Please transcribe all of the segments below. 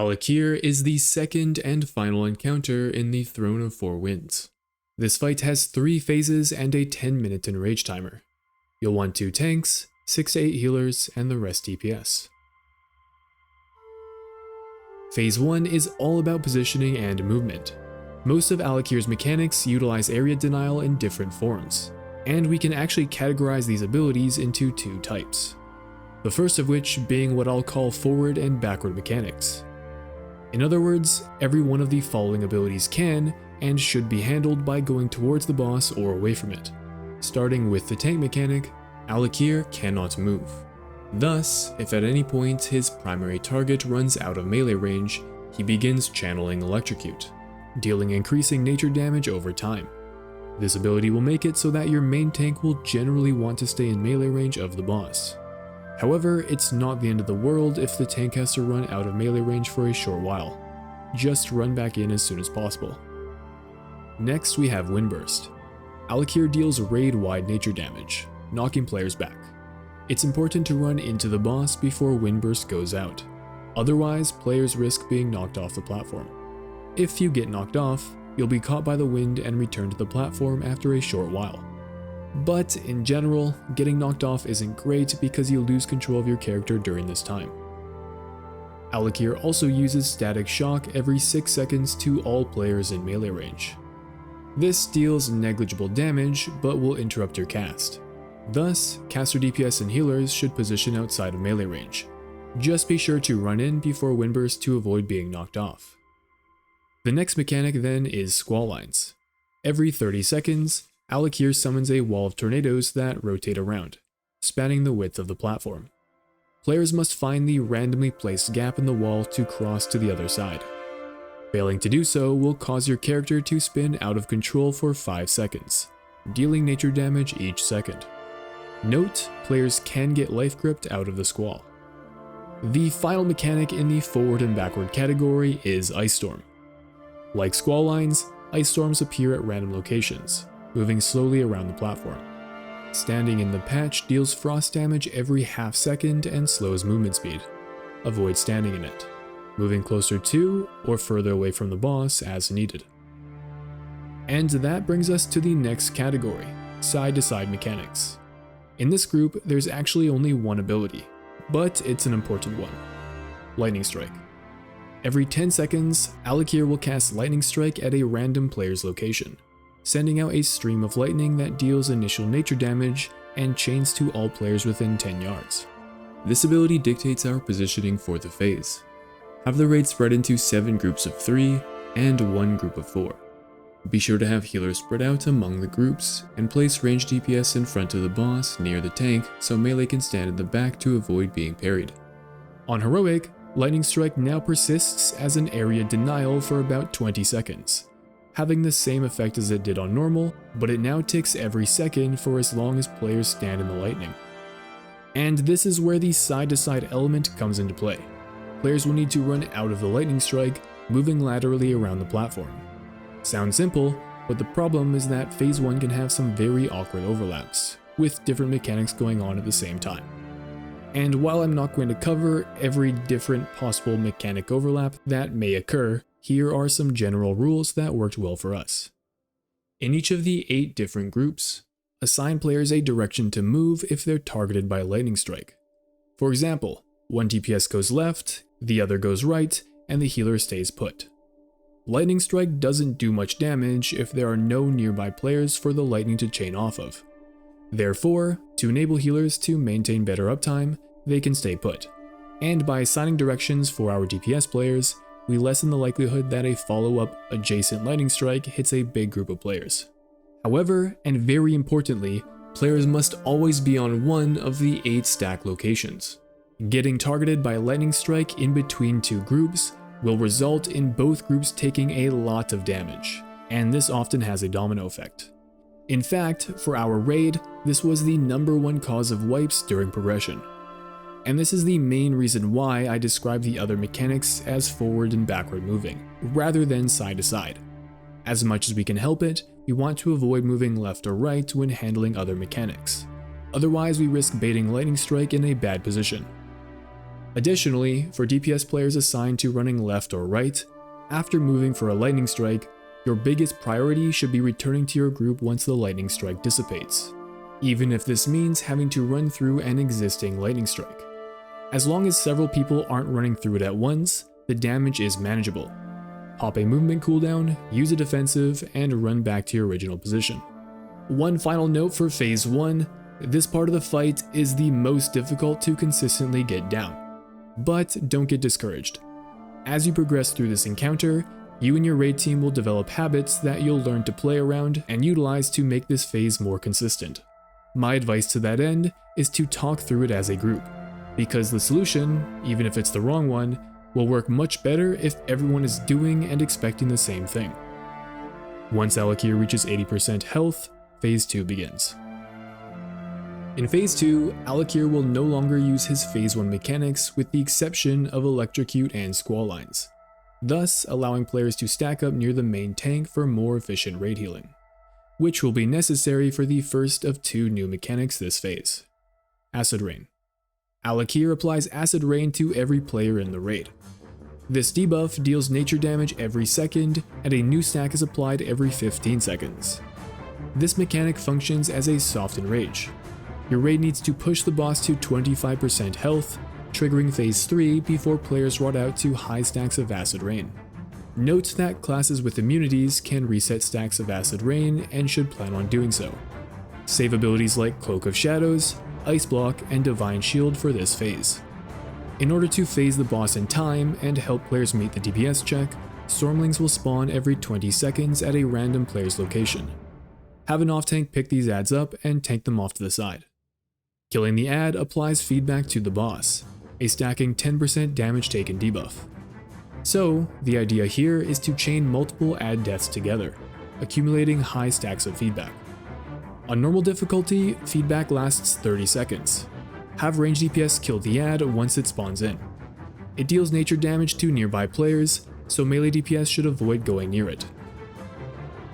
AKIR is the second and final encounter in the Throne of Four Winds. This fight has 3 phases and a 10-minute enrage timer. You'll want 2 tanks, 6 to 8 healers, and the rest DPS. Phase 1 is all about positioning and movement. Most of AKIR's mechanics utilize area denial in different forms, and we can actually categorize these abilities into 2 types. The first of which being what I'll call forward and backward mechanics. In other words, every one of the following abilities can and should be handled by going towards the boss or away from it. Starting with the tank mechanic, AKIR cannot move. Thus, if at any point his primary target runs out of melee range, he begins channeling Electrocute, dealing increasing nature damage over time. This ability will make it so that your main tank will generally want to stay in melee range of the boss. However, it's not the end of the world if the tank has to run out of melee range for a short while. Just run back in as soon as possible. Next we have Windburst. AKIR deals raid-wide nature damage, knocking players back. It's important to run into the boss before Windburst goes out. Otherwise, players risk being knocked off the platform. If you get knocked off, you'll be caught by the wind and returned to the platform after a short while. But in general, getting knocked off isn't great because you lose control of your character during this time. AKIR also uses Static Shock every 6 seconds to all players in melee range. This deals negligible damage but will interrupt your cast. Thus, caster DPS and healers should position outside of melee range. Just be sure to run in before Windburst to avoid being knocked off. The next mechanic then is Squall Lines. Every 30 seconds, AKIR summons a wall of tornadoes that rotate around, spanning the width of the platform. Players must find the randomly placed gap in the wall to cross to the other side. Failing to do so will cause your character to spin out of control for 5 seconds, dealing nature damage each second. Note, players can get life gripped out of the squall. The final mechanic in the forward and backward category is Ice Storm. Like Squall Lines, Ice Storms appear at random locations, moving slowly around the platform. Standing in the patch deals frost damage every half second and slows movement speed. Avoid standing in it, moving closer to or further away from the boss as needed. And that brings us to the next category, side-to-side mechanics. In this group, there's actually only one ability, but it's an important one. Lightning Strike. Every 10 seconds, AKIR will cast Lightning Strike at a random player's location, sending out a stream of lightning that deals initial nature damage and chains to all players within 10 yards. This ability dictates our positioning for the phase. Have the raid spread into 7 groups of 3 and 1 group of 4. Be sure to have healers spread out among the groups, and place ranged DPS in front of the boss near the tank so melee can stand in the back to avoid being parried. On Heroic, Lightning Strike now persists as an area denial for about 20 seconds, having the same effect as it did on normal, but it now ticks every second for as long as players stand in the lightning. And this is where the side-to-side element comes into play. Players will need to run out of the Lightning Strike, moving laterally around the platform. Sounds simple, but the problem is that Phase 1 can have some very awkward overlaps, with different mechanics going on at the same time. And while I'm not going to cover every different possible mechanic overlap that may occur, here are some general rules that worked well for us. In each of the 8 different groups, assign players a direction to move if they're targeted by Lightning Strike. For example, one DPS goes left, the other goes right, and the healer stays put. Lightning Strike doesn't do much damage if there are no nearby players for the lightning to chain off of. Therefore, to enable healers to maintain better uptime, they can stay put. And by assigning directions for our DPS players, we lessen the likelihood that a follow-up adjacent Lightning Strike hits a big group of players. However, and very importantly, players must always be on one of the 8 stack locations. Getting targeted by Lightning Strike in between 2 groups will result in both groups taking a lot of damage, and this often has a domino effect. In fact, for our raid, this was the #1 cause of wipes during progression. And this is the main reason why I describe the other mechanics as forward and backward moving, rather than side to side. As much as we can help it, we want to avoid moving left or right when handling other mechanics. Otherwise, we risk baiting Lightning Strike in a bad position. Additionally, for DPS players assigned to running left or right, after moving for a lightning strike, your biggest priority should be returning to your group once the lightning strike dissipates, even if this means having to run through an existing lightning strike. As long as several people aren't running through it at once, the damage is manageable. Pop a movement cooldown, use a defensive, and run back to your original position. One final note for Phase 1, this part of the fight is the most difficult to consistently get down. But don't get discouraged. As you progress through this encounter, you and your raid team will develop habits that you'll learn to play around and utilize to make this phase more consistent. My advice to that end is to talk through it as a group, because the solution, even if it's the wrong one, will work much better if everyone is doing and expecting the same thing. Once AKIR reaches 80% health, Phase 2 begins. In Phase 2, AKIR will no longer use his Phase 1 mechanics with the exception of Electrocute and Squall lines, thus allowing players to stack up near the main tank for more efficient raid healing, which will be necessary for the first of 2 new mechanics this phase. Acid Rain. AKIR applies Acid Rain to every player in the raid. This debuff deals nature damage every second, and a new stack is applied every 15 seconds. This mechanic functions as a soft enrage. Your raid needs to push the boss to 25% health, triggering Phase 3 before players rot out to high stacks of Acid Rain. Note that classes with immunities can reset stacks of Acid Rain and should plan on doing so. Save abilities like Cloak of Shadows, Ice Block, and Divine Shield for this phase. In order to phase the boss in time and help players meet the DPS check, Stormlings will spawn every 20 seconds at a random player's location. Have an off-tank pick these adds up and tank them off to the side. Killing the add applies feedback to the boss, a stacking 10% damage taken debuff. So, the idea here is to chain multiple add deaths together, accumulating high stacks of feedback. On normal difficulty, feedback lasts 30 seconds. Have ranged DPS kill the add once it spawns in. It deals nature damage to nearby players, so melee DPS should avoid going near it.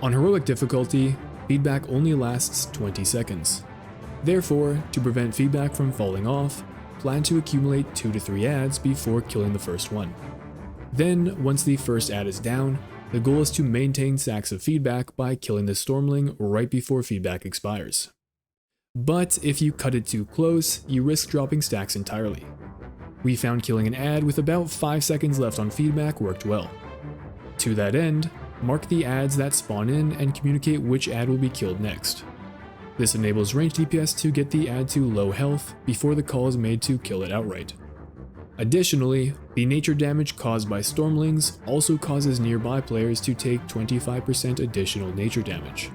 On heroic difficulty, feedback only lasts 20 seconds. Therefore, to prevent feedback from falling off, plan to accumulate 2 to 3 adds before killing the first one. Then, once the first add is down, the goal is to maintain stacks of feedback by killing the Stormling right before feedback expires. But if you cut it too close, you risk dropping stacks entirely. We found killing an add with about 5 seconds left on feedback worked well. To that end, mark the adds that spawn in and communicate which add will be killed next. This enables ranged DPS to get the add to low health before the call is made to kill it outright. Additionally, the nature damage caused by Stormlings also causes nearby players to take 25% additional nature damage.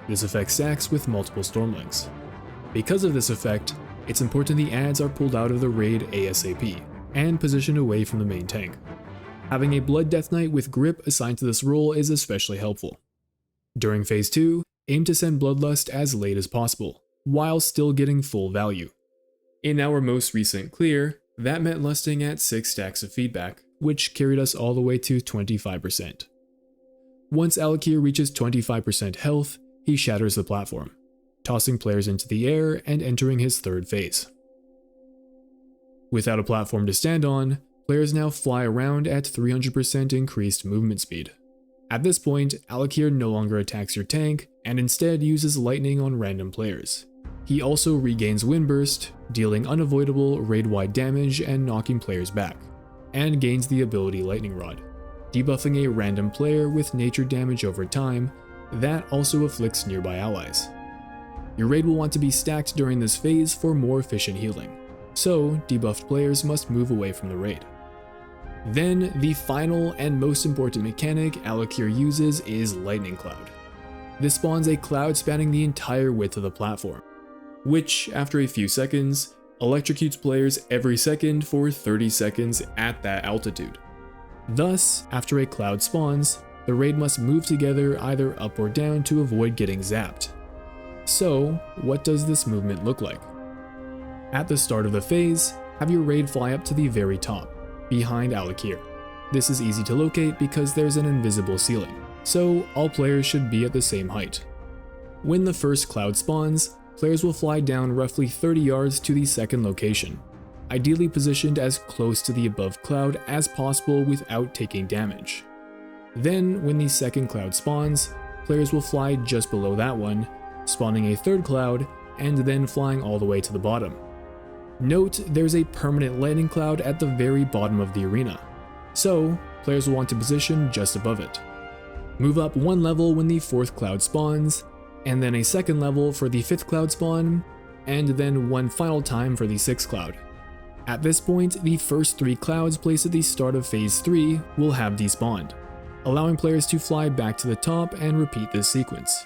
This effect stacks with multiple Stormlings. Because of this effect, it's important the adds are pulled out of the raid ASAP, and positioned away from the main tank. Having a Blood Death Knight with grip assigned to this role is especially helpful. During Phase 2, aim to send Bloodlust as late as possible, while still getting full value. In our most recent clear, that meant lusting at 6 stacks of feedback, which carried us all the way to 25%. Once AKIR reaches 25% health, he shatters the platform, tossing players into the air and entering his third phase. Without a platform to stand on, players now fly around at 300% increased movement speed. At this point, AKIR no longer attacks your tank, and instead uses lightning on random players. He also regains Windburst, dealing unavoidable raid-wide damage and knocking players back, and gains the ability Lightning Rod, debuffing a random player with nature damage over time that also afflicts nearby allies. Your raid will want to be stacked during this phase for more efficient healing, so debuffed players must move away from the raid. Then, the final and most important mechanic AKIR uses is Lightning Cloud. This spawns a cloud spanning the entire width of the platform, which, after a few seconds, electrocutes players every second for 30 seconds at that altitude. Thus, after a cloud spawns, the raid must move together either up or down to avoid getting zapped. So, what does this movement look like? At the start of the phase, have your raid fly up to the very top, behind AKIR. This is easy to locate because there's an invisible ceiling, so all players should be at the same height. When the first cloud spawns, players will fly down roughly 30 yards to the second location. ideally positioned as close to the above cloud as possible without taking damage. Then, when the second cloud spawns, players will fly just below that one, spawning a third cloud, and then flying all the way to the bottom. Note, there's a permanent lightning cloud at the very bottom of the arena, so players will want to position just above it. Move up one level when the fourth cloud spawns, and then a second level for the fifth cloud spawn, and then one final time for the sixth cloud. At this point, the first three clouds placed at the start of Phase 3 will have despawned, allowing players to fly back to the top and repeat this sequence.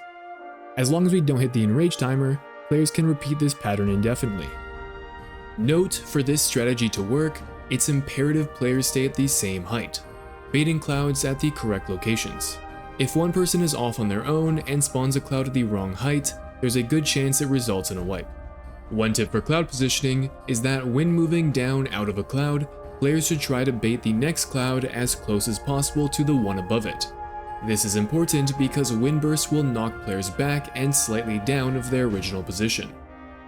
As long as we don't hit the enrage timer, players can repeat this pattern indefinitely. Note, for this strategy to work, it's imperative players stay at the same height, baiting clouds at the correct locations. If one person is off on their own and spawns a cloud at the wrong height, there's a good chance it results in a wipe. One tip for cloud positioning is that when moving down out of a cloud, players should try to bait the next cloud as close as possible to the one above it. This is important because wind bursts will knock players back and slightly down of their original position.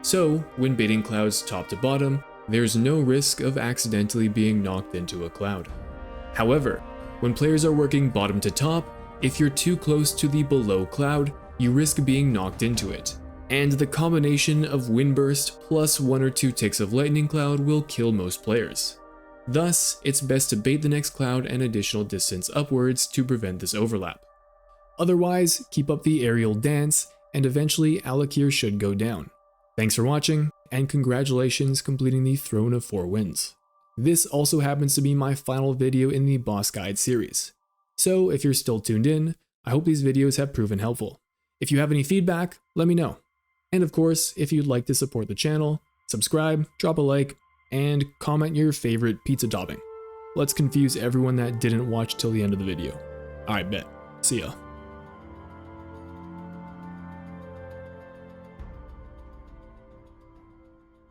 So, when baiting clouds top to bottom, there's no risk of accidentally being knocked into a cloud. However, when players are working bottom to top, if you're too close to the below cloud, you risk being knocked into it, and the combination of wind burst plus 1 or 2 ticks of lightning cloud will kill most players. Thus, it's best to bait the next cloud an additional distance upwards to prevent this overlap. Otherwise, keep up the aerial dance, and eventually AKIR should go down. Thanks for watching, and congratulations completing the Throne of 4 Winds. This also happens to be my final video in the Boss Guide series. So if you're still tuned in, I hope these videos have proven helpful. If you have any feedback, let me know. And of course, if you'd like to support the channel, subscribe, drop a like, and comment your favorite pizza topping. Let's confuse everyone that didn't watch till the end of the video. Alright, bet. See ya.